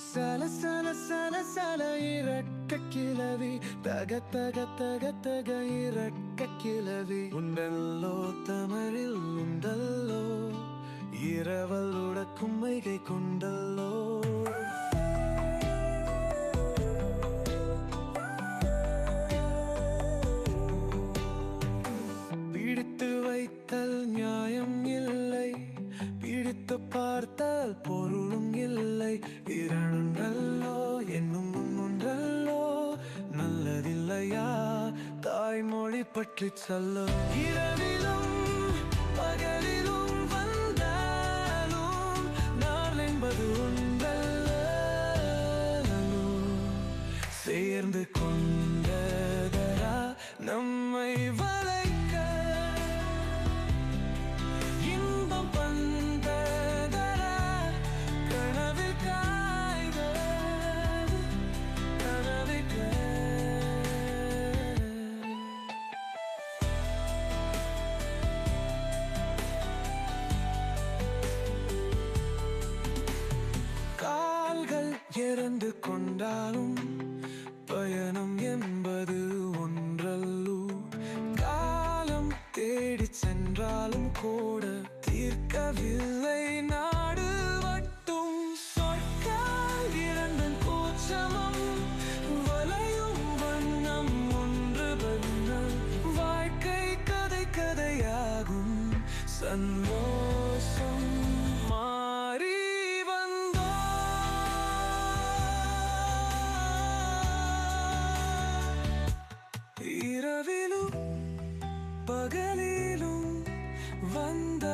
சல சல சல சல இறக்க கிளவி தக தக தக தக இறக்க கிளவி உண்டல்லோ தமிழில் உண்டல்லோ இரவல் உடக்கும் மைகை கொண்டல்லோ பிடித்து வைத்தல் நியாயம் இல்லை பிடித்து பார்த்தால் பொருளும் இல்லை இரண்டல்லோ என்னும் ஒன்றல்லோ நல்லதில்லையா தாய்மொழி பற்றி சொல்ல இரவிலும் பகலிலும் வந்தாலும் நாள் என்பது உண்டல்லோ சேர்ந்து கொண்டதரா நம்மை வளைக்க இன்பம் பந்ததரா கனவில் காய்க கனவிக்க கால்கள் இறந்து கொண்டாலும் பயணம் என்பது ஒன்றல்லோ காலம் தேடி சென்றாலும் கூட தீர்க்கவில்லை நாடு வட்டும் சொற்கால் இரண்டும் கூச்சமும் வலையும் வண்ணம் ஒன்று வண்ணம் வாழ்க்கை கதை கதையாகும் சந்தோஷம் மாறி இரவிலும் பகலிலும் வந்த